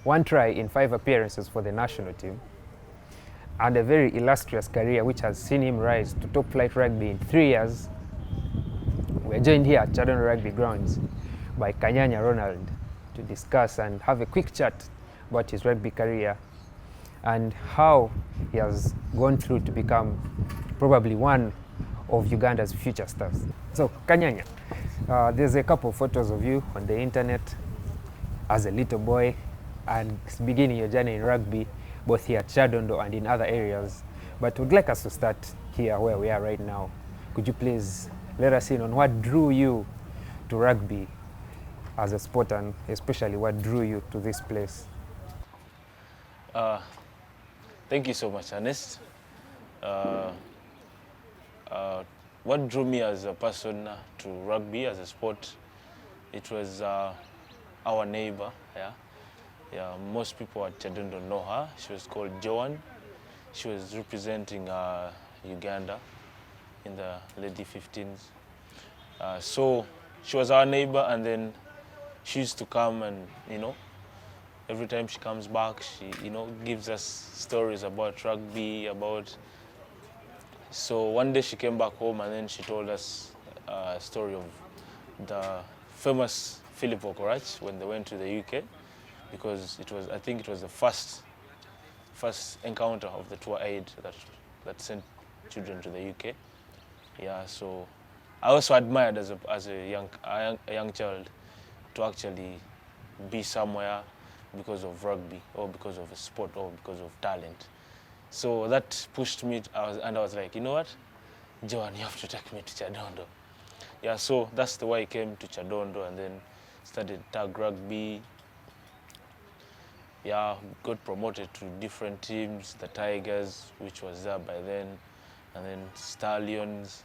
1 try in 5 appearances for the national team, and a very illustrious career which has seen him rise to top flight rugby in 3 years. We're joined here at Chadondo Rugby Grounds by Kanyanya Ronald to discuss and have a quick chat about his rugby career and how he has gone through to become probably one of Uganda's future stars. So Kanyanya, there's a couple of photos of you on the internet as a little boy and beginning your journey in rugby, both here at Chadondo and in other areas. But would like us to start here where we are right now. Could you please let us in on what drew you to rugby as a sport, and especially what drew you to this place? Thank you so much, Ernest. What drew me as a person to rugby as a sport, it was our neighbor. Most people at Chadondo know her. She was called Joan. She was representing Uganda in the late 15s. So she was our neighbor, and then she used to come and, every time she comes back, she, gives us stories about rugby, So one day she came back home and then she told us a story of the famous Philip Okorach when they went to the UK, because I think it was the first encounter of the tour aid that sent children to the UK. Yeah, so I also admired as a young child to actually be somewhere because of rugby, or because of a sport, or because of talent. So that pushed me, I was like, you know what, Joan, you have to take me to Chadondo. Yeah, so that's the way I came to Chadondo, and then studied tag rugby. Yeah, got promoted to different teams, the Tigers, which was there by then, and then Stallions.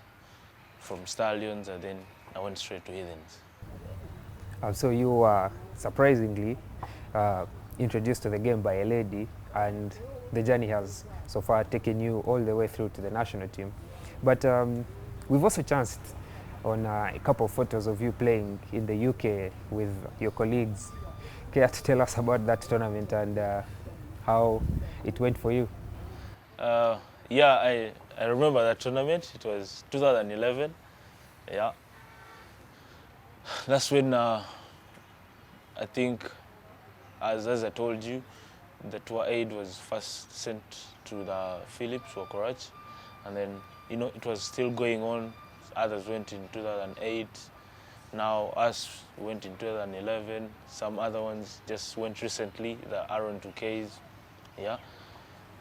From Stallions, and then I went straight to Heathens. So you were surprisingly introduced to the game by a lady, and the journey has so far taken you all the way through to the national team. But we've also chanced on a couple of photos of you playing in the UK with your colleagues. Care to tell us about that tournament and how it went for you? Yeah, I remember that tournament. It was 2011. Yeah, that's when I think, as I told you, the tour aid was first sent to the Philips or Korach, and then it was still going on. Others went in 2008. Now us went in 2011. Some other ones just went recently, the R2Ks. Yeah.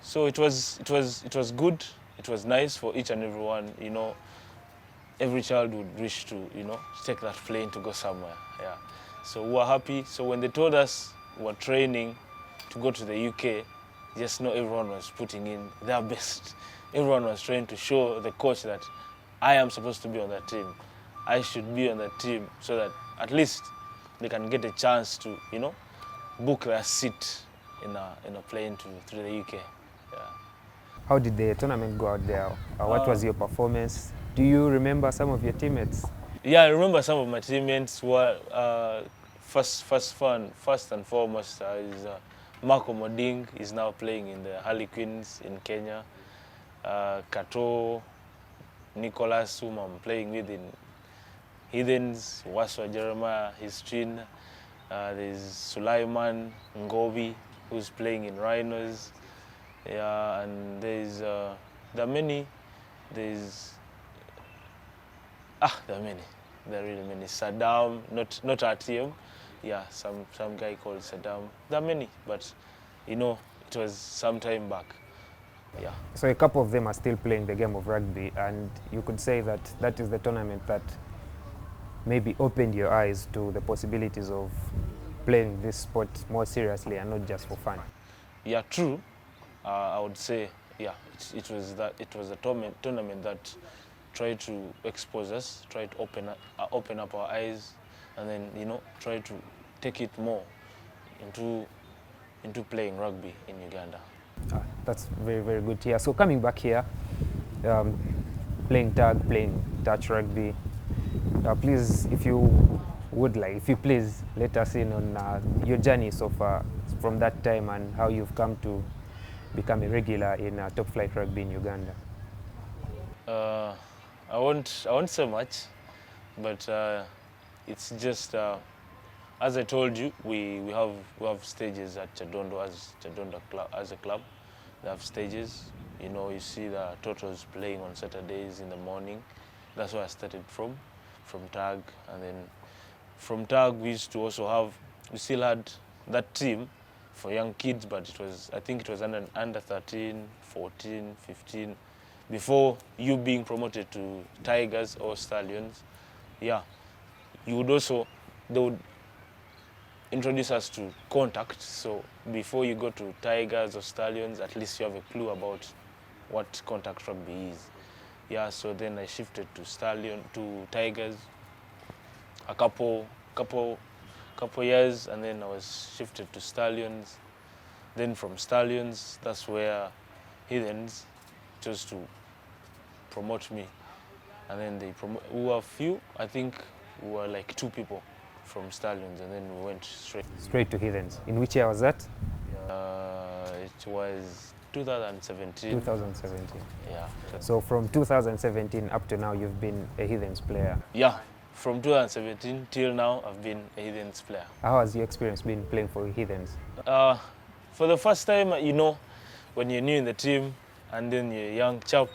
So it was good. It was nice for each and every one. Every child would wish to take that plane to go somewhere. Yeah. So we were happy. So when they told us we were training to go to the UK, just know everyone was putting in their best. Everyone was trying to show the coach that I am supposed to be on that team. I should be on that team, so that at least they can get a chance to book their seat in a plane to the UK. Yeah. How did the tournament go out there? What was your performance? Do you remember some of your teammates? Yeah, I remember some of my teammates. Were first and foremost is Marco Moding. Is now playing in the Harlequins in Kenya. Kato, Nicholas, whom I'm playing with in Heathens. Waswa Jeremiah, his twin. There's Sulaiman Ngobi, who's playing in Rhinos. Yeah, and there are many. There are many. There are really many. Saddam, not RTM. Yeah, some guy called Saddam. There are many, but it was some time back. Yeah. So a couple of them are still playing the game of rugby, and you could say that that is the tournament that maybe opened your eyes to the possibilities of playing this sport more seriously and not just for fun. Yeah, true. I would say, yeah, it was a tournament that tried to expose us, tried to open up our eyes, and then try to take it more into playing rugby in Uganda. That's very, very good to hear. So coming back here, playing tag, playing touch rugby, please, if you please let us in on your journey so far, from that time and how you've come to become a regular in top flight rugby in Uganda? I won't say much, but it's just as I told you, we have stages at Chadondo as a club. They have stages. You know, you see the Totos playing on Saturdays in the morning. That's where I started from tag, and then from tag we used to also we still had that team for young kids, but I think it was under 13, 14, 15, before you being promoted to Tigers or Stallions. Yeah, they would introduce us to contact, so before you go to Tigers or Stallions, at least you have a clue about what contact rugby is. Yeah, so then I shifted to Tigers a couple years, and then I was shifted to Stallions. Then from Stallions, that's where Heathens chose to promote me. And then we were few, I think we were like 2 people from Stallions, and then we went straight to Heathens. In which year was that? It was 2017. 2017. Yeah. So from 2017 up to now, you've been a Heathens player. Yeah. From 2017 till now, I've been a Heathens player. How has your experience been playing for Heathens? For the first time, you know, when you're new in the team and then you're a young chap,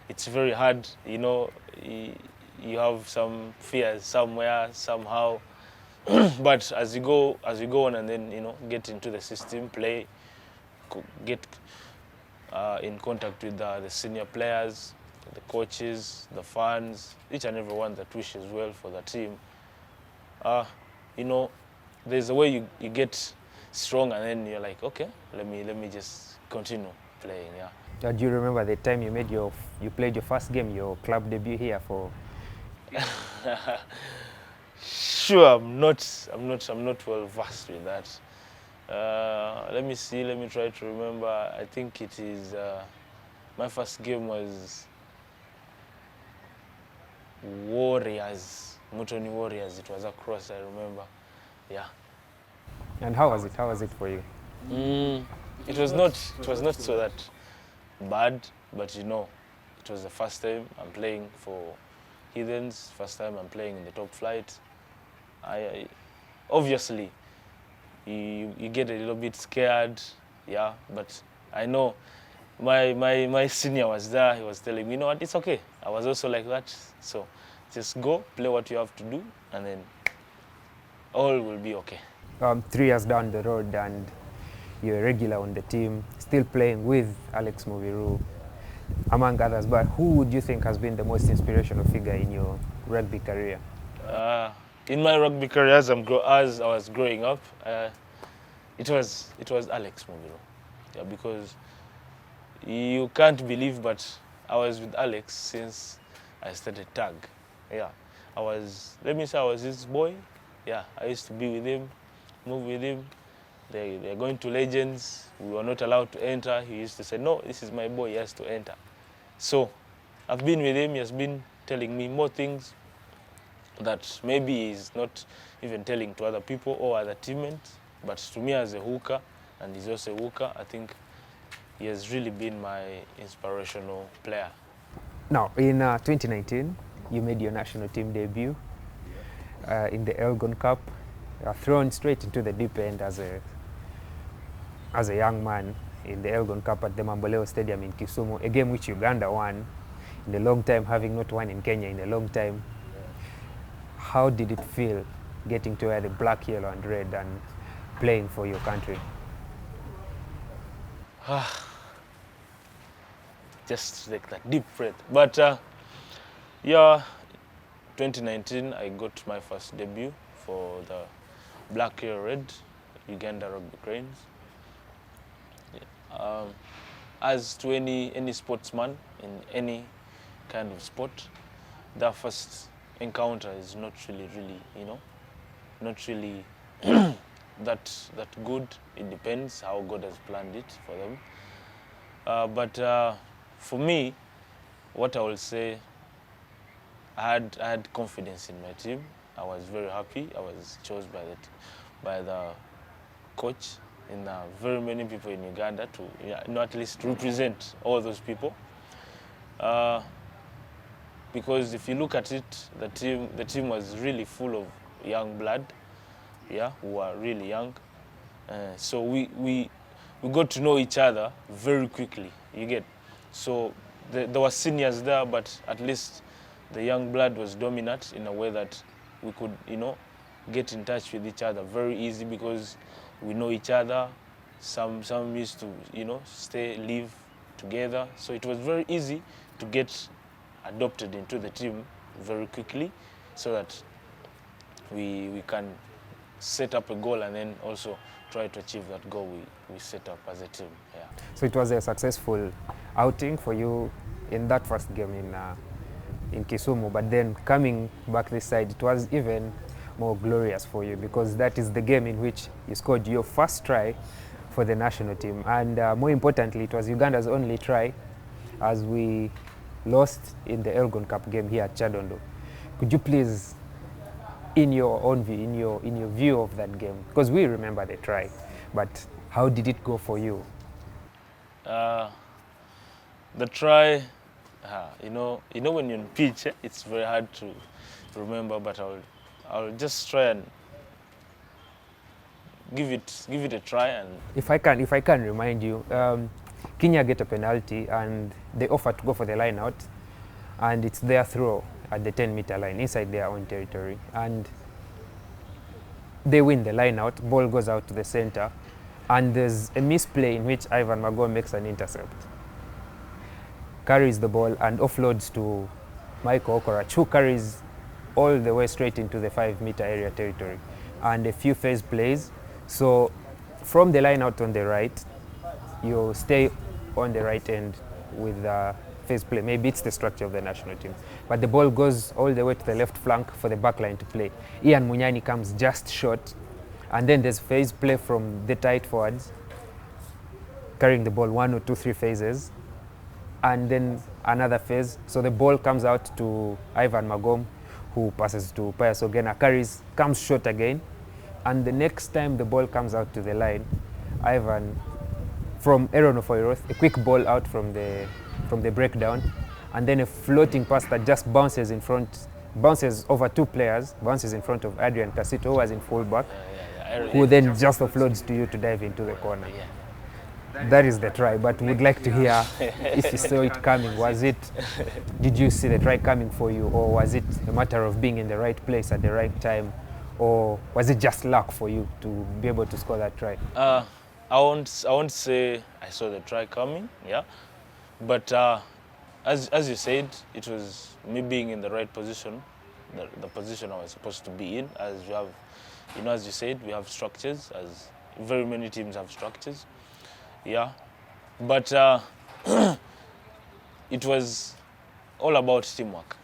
it's very hard. You know, you have some fears somewhere, somehow. But as you go on and then, you know, get into the system, play, get in contact with the senior players, the coaches, the fans, each and everyone that wishes well for the team. You know, there's a way you get strong, and then you're like, okay, let me just continue playing. Yeah. Do you remember the time you played your first game, your club debut here for? Sure, I'm not well versed with that. Let me see. Let me try to remember. I think it is my first game was Warriors, Mutoni Warriors. It was across, I remember. Yeah. And how was it? How was it for you? It was not so that bad, but you know, it was the first time I'm playing for Heathens. First time I'm playing in the top flight. I obviously you get a little bit scared, yeah. But I know my senior was there. He was telling me, you know what, it's okay. I was also like that. So just go play what you have to do, and then all will be okay. 3 years down the road, and you're a regular on the team, still playing with Alex Mubiru, among others. But who would you think has been the most inspirational figure in your rugby career? In my rugby career, as I was growing up, it was Alex Mubiru. Yeah, because you can't believe, but I was with Alex since I started tag. Yeah, let me say I was his boy. Yeah, I used to be with him, move with him. They're going to Legends. We were not allowed to enter. He used to say, no, this is my boy, he has to enter. So I've been with him. He has been telling me more things that maybe he's not even telling to other people or other teammates. But to me as a hooker, and he's also a hooker, I think he has really been my inspirational player. Now, in 2019, you made your national team debut in the Elgon Cup. You are thrown straight into the deep end as a young man in the Elgon Cup at the Mamboleo Stadium in Kisumu, a game which Uganda won in a long time, having not won in Kenya in a long time. How did it feel getting to wear the black, yellow and red and playing for your country? Just like that deep breath. But yeah, 2019 I got my first debut for the black, yellow, red Uganda Rugby Cranes. Yeah. As to any sportsman in any kind of sport, their first encounter is not really, you know, not really that good. It depends how God has planned it for them. But for me, what I will say, I had confidence in my team. I was very happy. I was chosen by the coach. in very many people in Uganda to at least represent all those people. Because if you look at it, the team was really full of young blood, who are really young. So we got to know each other very quickly. You get, so there were seniors there, but at least the young blood was dominant in a way that we could, get in touch with each other very easy because we know each other. Some used to, live together. So it was very easy to get adopted into the team very quickly so that we can set up a goal and then also try to achieve that goal we set up as a team. Yeah. So it was a successful outing for you in that first game in Kisumu, but then coming back this side, it was even more glorious for you because that is the game in which you scored your first try for the national team, and more importantly, it was Uganda's only try as we lost in the Elgon Cup game here at Chadondo. Could you please, in your own view, in your view of that game, because we remember the try, but how did it go for you? The try, when you're on pitch, it's very hard to remember, but I'll just try and give it a try. And if I can remind you, Kenya get a penalty and they offer to go for the line out, and it's their throw at the 10-meter line inside their own territory, and they win the line out. Ball goes out to the center, and there's a misplay in which Ivan Mago makes an intercept, carries the ball and offloads to Michael Okorach, who carries all the way straight into the 5-meter area territory, and a few phase plays. So from the line out on the right, you stay on the right end with the phase play. Maybe it's the structure of the national team, but the ball goes all the way to the left flank for the back line to play. Ian Munyani comes just short, and then there's phase play from the tight forwards, carrying the ball 1 or 2, 3 phases, and then another phase. So the ball comes out to Ivan Magom, who passes to Pius Ogena, carries, comes short again, and the next time the ball comes out to the line, Ivan, from Aaron Ofoiroth, a quick ball out from the breakdown, and then a floating pass that just bounces over 2 players, bounces in front of Adrian Casito, who was in fullback, who then just offloads to you to dive into the corner. That is the try, but we'd like to hear if you saw it coming. Did you see the try coming for you, or was it a matter of being in the right place at the right time, or was it just luck for you to be able to score that try? I won't say I saw the try coming, but as you said, it was me being in the right position, the position I was supposed to be in, as we have, as you said, we have structures, as very many teams have structures. But it was all about teamwork.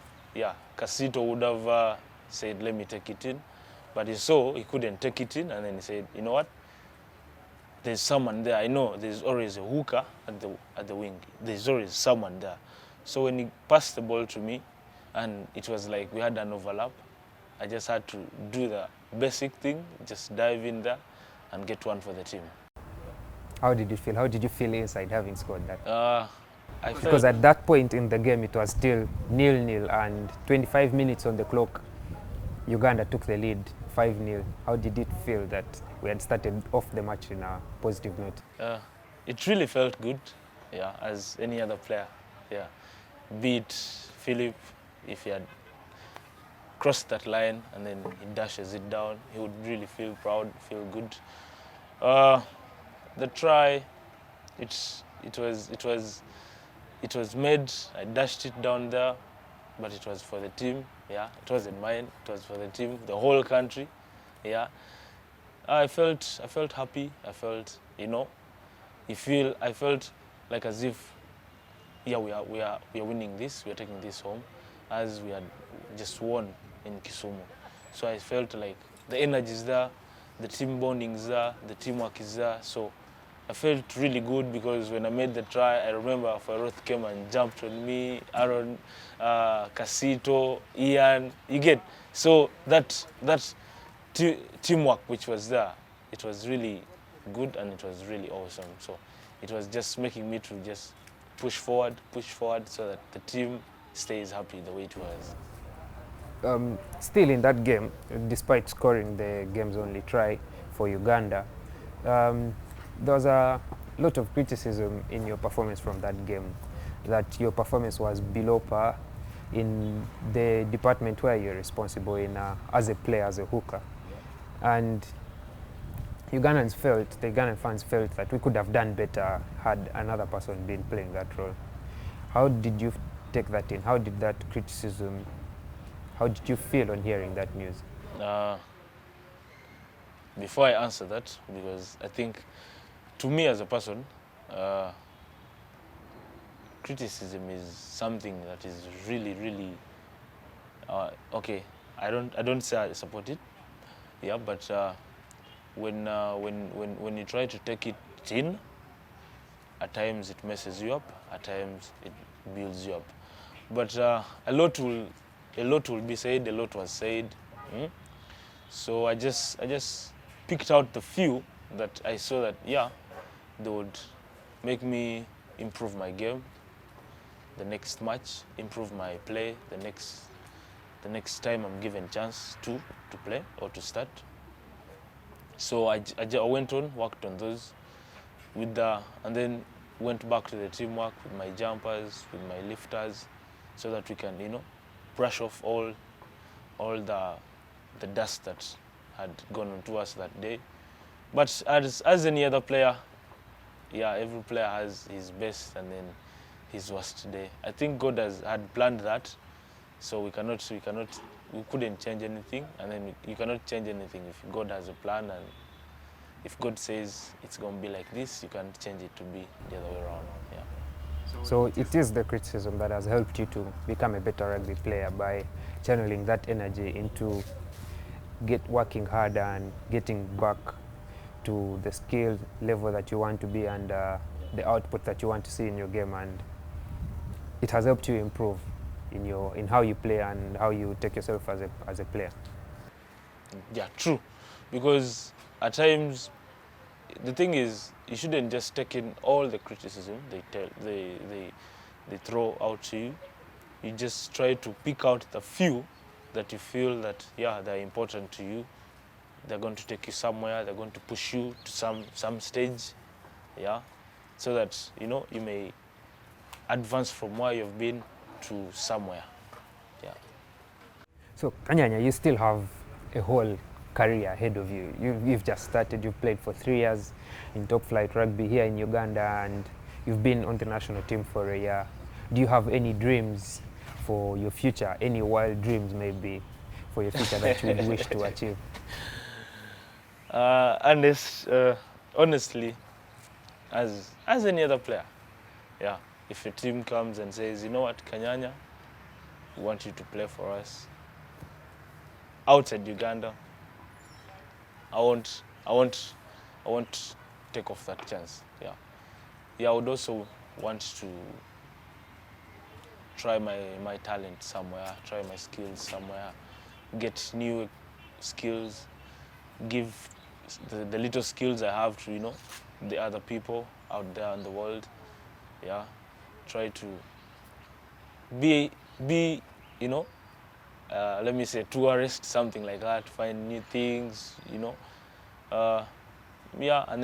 Casito would have said, let me take it in, but he saw he couldn't take it in, and then he said, you know what, there's someone there. I know there's always a hooker at the wing. There's always someone there. So when he passed the ball to me, and it was like we had an overlap, I just had to do the basic thing, just dive in there and get one for the team. How did you feel? How did you feel inside having scored that? Because at that point in the game, it was still 0-0, and 25 minutes on the clock, Uganda took the lead 5-0. How did it feel that we had started off the match in a positive note? It really felt good, as any other player. Be it Philip, if he had crossed that line and then he dashes it down, he would really feel proud, feel good. The try, it was made. I dashed it down there, but it was for the team. It wasn't mine. It was for the team, the whole country. I felt happy. I felt, I felt like as if, we are winning this. We are taking this home, as we had just won in Kisumu. So I felt like the energy is there, the team bonding is there, the teamwork is there. So I felt really good because when I made the try, I remember Faroth came and jumped on me, Aaron, Casito, Ian, you get. So that teamwork which was there, it was really good and it was really awesome. So it was just making me to just push forward so that the team stays happy the way it was. Still in that game, despite scoring the game's only try for Uganda, there was a lot of criticism in your performance from that game, that your performance was below par in the department where you're responsible in as a player, as a hooker. And the Ugandan fans felt that we could have done better had another person been playing that role. How did you take that in? How did that criticism, how did you feel on hearing that news? Before I answer that, because I think to me as a person, criticism is something that is really okay. I don't say I support it, yeah, but when you try to take it in, at times it messes you up, at times it builds you up. But a lot will be said, a lot was said. So I just picked out the few that I saw that, yeah, they would make me improve my game the next match, improve my play the next time I'm given chance to play or to start. So I went on, worked on those and then went back to the teamwork with my jumpers, with my lifters, so that we can, brush off all the dust that had gone onto us that day. But as any other player, yeah, every player has his best and then his worst day. I think God had planned that, so we couldn't change anything, and then you cannot change anything if God has a plan, and if God says it's going to be like this, you can't change it to be the other way around. Yeah. So it is the criticism that has helped you to become a better rugby player by channeling that energy into working harder and getting back to the skill level that you want to be and the output that you want to see in your game, and it has helped you improve in how you play and how you take yourself as a player. Yeah, true. Because at times, the thing is, you shouldn't just take in all the criticism they throw out to you. You just try to pick out the few that you feel that, yeah, they're important to you. They're going to take you somewhere. They're going to push you to some stage, yeah, so that you may advance from where you've been to somewhere, yeah. So Kanyanya, you still have a whole career ahead of you. You've just started. You've played for 3 years in top flight rugby here in Uganda, and you've been on the national team for a year. Do you have any dreams for your future? Any wild dreams maybe for your future that you would wish to achieve? Honestly, as any other player, yeah, if a team comes and says, you know what, Kanyanya, we want you to play for us outside Uganda, I won't take off that chance. Yeah. Yeah, I would also want to try my talent somewhere, try my skills somewhere, get new skills, give the little skills I have to, the other people out there in the world. Yeah. Try to be let me say tourist, something like that, find new things, yeah, and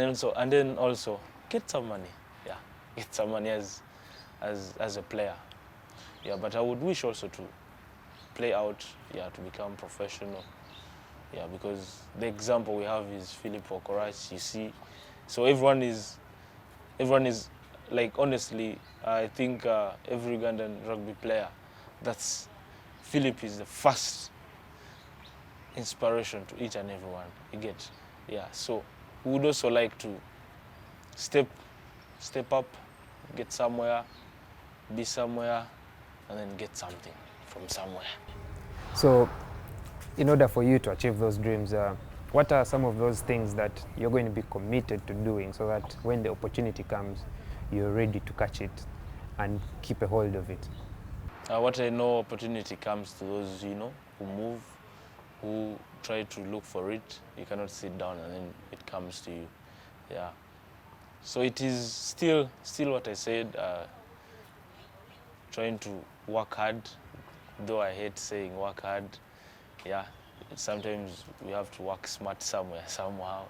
then also get some money. Yeah. Get some money as a player. Yeah, but I would wish also to play out, yeah, to become professional. Yeah, because the example we have is Philip Okorach, you see. So everyone is like, honestly, I think every Ugandan rugby player, that's Philip is the first inspiration to each and everyone. You get, yeah. So we would also like to step up, get somewhere, be somewhere, and then get something from somewhere. So, in order for you to achieve those dreams, what are some of those things that you're going to be committed to doing so that when the opportunity comes, you're ready to catch it and keep a hold of it? What I know, opportunity comes to those, who move, who try to look for it. You cannot sit down and then it comes to you. Yeah. So it is still what I said, trying to work hard, though I hate saying work hard. Yeah, sometimes we have to work smart somewhere, somehow.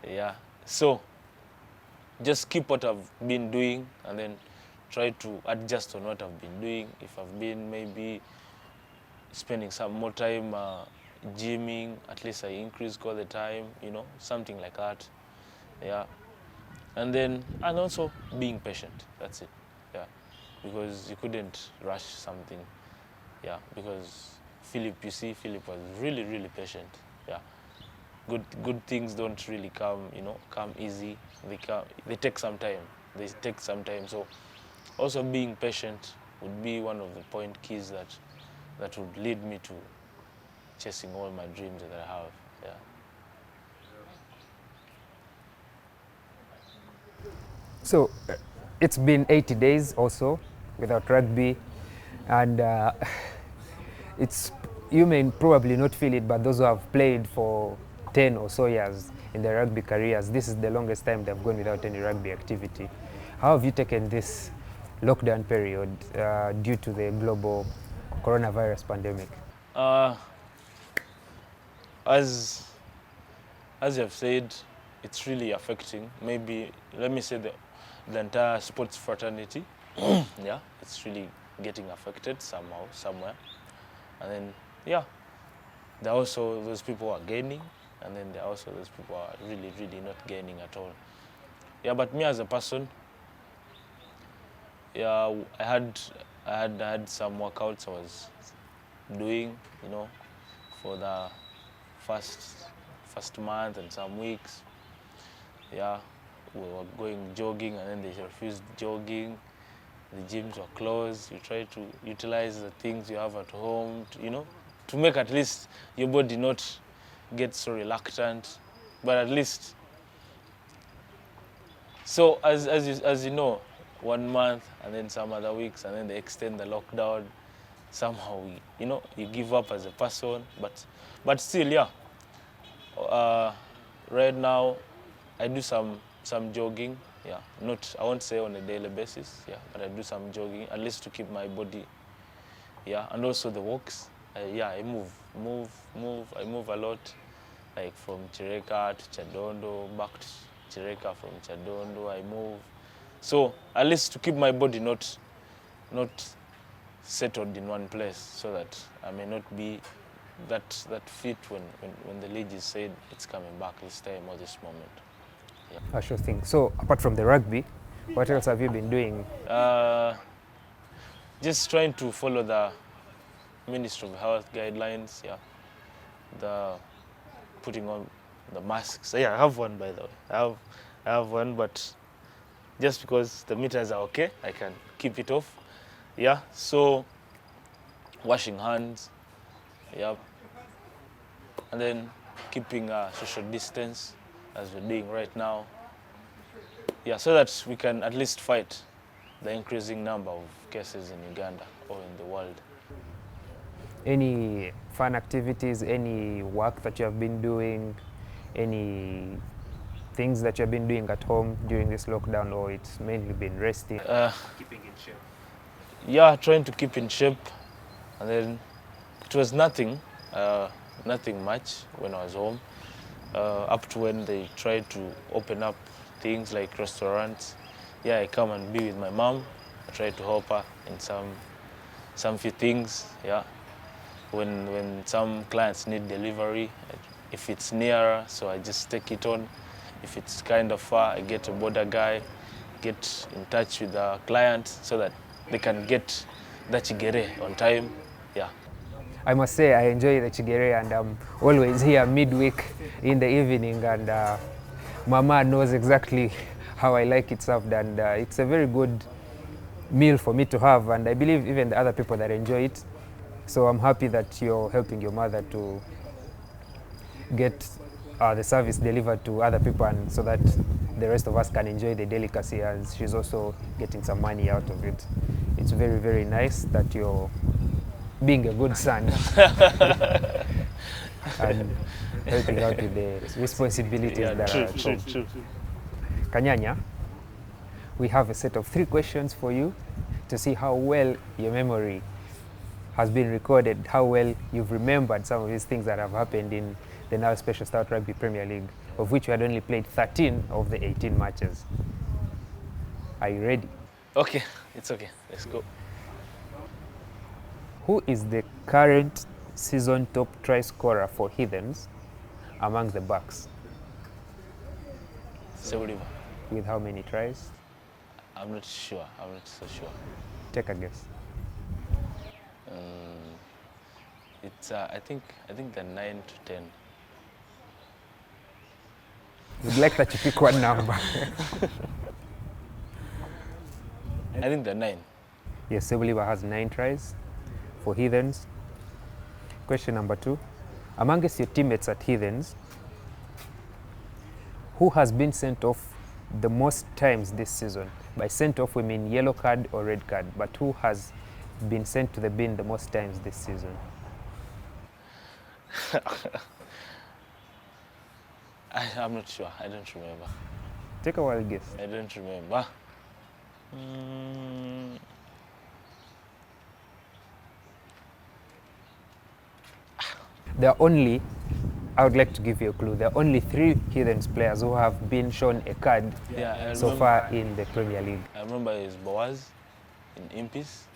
Yeah, so just keep what I've been doing and then try to adjust on what I've been doing. If I've been maybe spending some more time gymming, at least I increase all the time, you know, something like that. Yeah. And also being patient, that's it. Yeah, because you couldn't rush something. Yeah, because Philip was really, really patient. Yeah, good things don't really come easy. They take some time. So also being patient would be one of the keys that would lead me to chasing all my dreams that I have. Yeah. So it's been 80 days or so without rugby, and you may probably not feel it, but those who have played for 10 or so years in their rugby careers, this is the longest time they've gone without any rugby activity. How have you taken this lockdown period due to the global coronavirus pandemic? As you have said, it's really affecting, maybe, let me say, the entire sports fraternity. Yeah, it's really getting affected somehow, somewhere. And then, yeah, there are also those people who are gaining, and then there are also those people who are really, really not gaining at all. Yeah, but me as a person, yeah, I had some workouts I was doing, you know, for the first month and some weeks. Yeah, we were going jogging, and then they refused jogging. The gyms were closed. You try to utilize the things you have at home, to make at least your body not get so reluctant, but at least. So as you know, 1 month and then some other weeks, and then they extend the lockdown. Somehow you give up as a person, but still, yeah. Right now, I do some jogging. Yeah, I won't say on a daily basis. Yeah, but I do some jogging at least to keep my body. Yeah, and also the walks. I move. I move a lot, like from Chireka to Chadondo, back to Chireka, from Chadondo. I move, so at least to keep my body not settled in one place, so that I may not be that fit when the league is said it's coming back this time or this moment. Yeah. Sure thing. So apart from the rugby, what else have you been doing? Just trying to follow the Ministry of Health guidelines. Yeah, the putting on the masks. Yeah, I have one, by the way. I have one, but just because the meters are okay, I can keep it off. Yeah, so washing hands. Yeah, and then keeping a social distance, as we're doing right now. Yeah, so that we can at least fight the increasing number of cases in Uganda or in the world. Any fun activities, any work that you have been doing, any things that you have been doing at home during this lockdown, or it's mainly been resting? Keeping in shape. Yeah, trying to keep in shape, and then it was nothing much when I was home, up to when they tried to open up things like restaurants. Yeah, I come and be with my mom. I try to help her in some few things. Yeah, when some clients need delivery, if it's nearer, so I just take it on. If it's kind of far, I get a border guy, get in touch with the client so that they can get the chigere on time. Yeah. I must say I enjoy the chigere, and I'm always here midweek in the evening, and Mama knows exactly how I like it served, and it's a very good meal for me to have, and I believe even the other people that enjoy it. So I'm happy that you're helping your mother to get the service delivered to other people, and so that the rest of us can enjoy the delicacy, and she's also getting some money out of it. It's very, very nice that you're being a good son. and helping out with the responsibilities Yeah, that true, are at true, home. true. Kanyanya, we have a set of 3 questions for you to see how well your memory has been recorded, how well you've remembered some of these things that have happened in the now Special Stout Rugby Premier League, of which we had only played 13 of the 18 matches. Are you ready? Okay, it's okay. Let's go. Who is the current season top try scorer for Heathens among the backs? Sebulima. With how many tries? I'm not sure. I'm not so sure. Take a guess. It's I think the 9 to 10. Would like that you pick one number. I think the 9. Yes, Sebulima has 9 tries for Heathens. Question number 2. Amongst your teammates at Heathens, who has been sent off the most times this season? By sent off we mean yellow card or red card, but who has been sent to the bin the most times this season? I'm not sure. I don't remember. Take a wild guess. I don't remember. There are only, I would like to give you a clue, there are only 3 Heathens players who have been shown a card Yeah, I so remember. far in the Premier League. I remember is Boaz in Impis.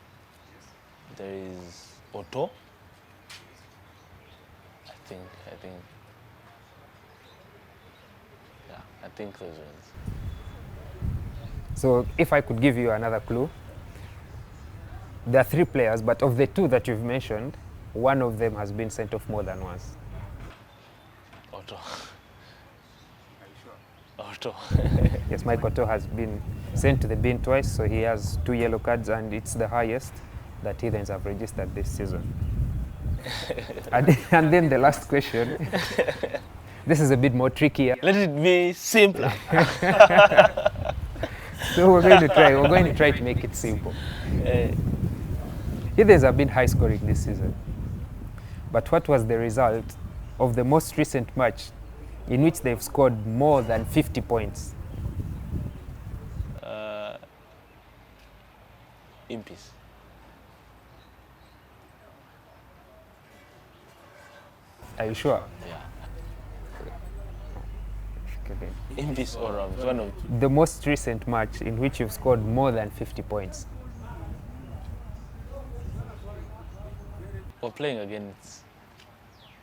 There is Otto. I think. Yeah, I think those ones. So if I could give you another clue, there are 3 players, but of the 2 that you've mentioned, one of them has been sent off more than once. Otto. Otto. Yes, Mike Otto has been sent to the bin twice, so he has 2 yellow cards, and it's the highest that Heathens have registered this season. and then the last question. This is a bit more trickier. Let it be simpler. So we're going to try to make it simple. Heathens have been high scoring this season. But what was the result of the most recent match in which they've scored more than 50 points? Impis. Are you sure? Yeah. Okay. Impis or Rams. One of The most recent match in which you've scored more than 50 points. we're playing against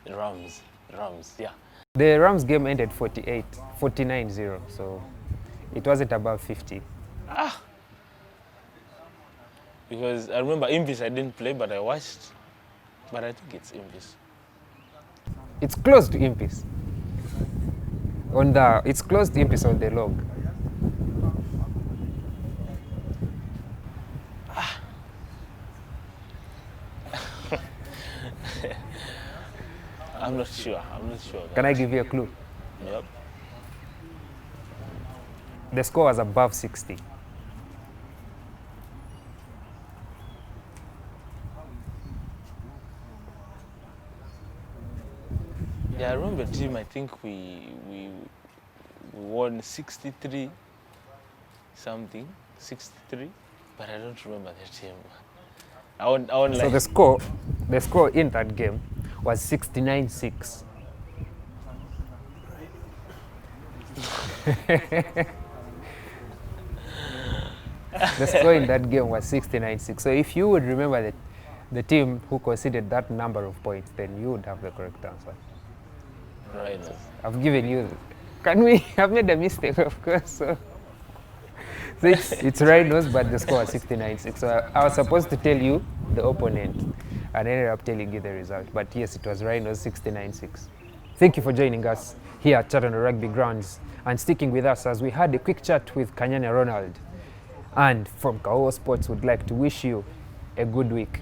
Rams. Rams, yeah. The Rams game ended 49-0, so it wasn't above 50. Because I remember Impis I didn't play, but I watched. But I think it's Impis. It's close to Impis. It's close to Impis on the log. I'm not sure. Can I give you a clue? Yep. The score was above 60. Yeah, I remember the team. I think we won 63 something, 63, but I don't remember the team. I want So like the score in that game was 69-6. The score in that game was 69-6. So if you would remember the team who conceded that number of points, then you would have the correct answer. right. I've given you. Can we have made a mistake, of course? So it's Rhinos, but the score was 69-6. So I was supposed to tell you the opponent, and I ended up telling you the result. But yes, it was Rhinos 69-6. Thank you for joining us here at Chat on the Rugby Grounds and sticking with us as we had a quick chat with Kanyanya Ronald. And from Kawowo Sports, would like to wish you a good week.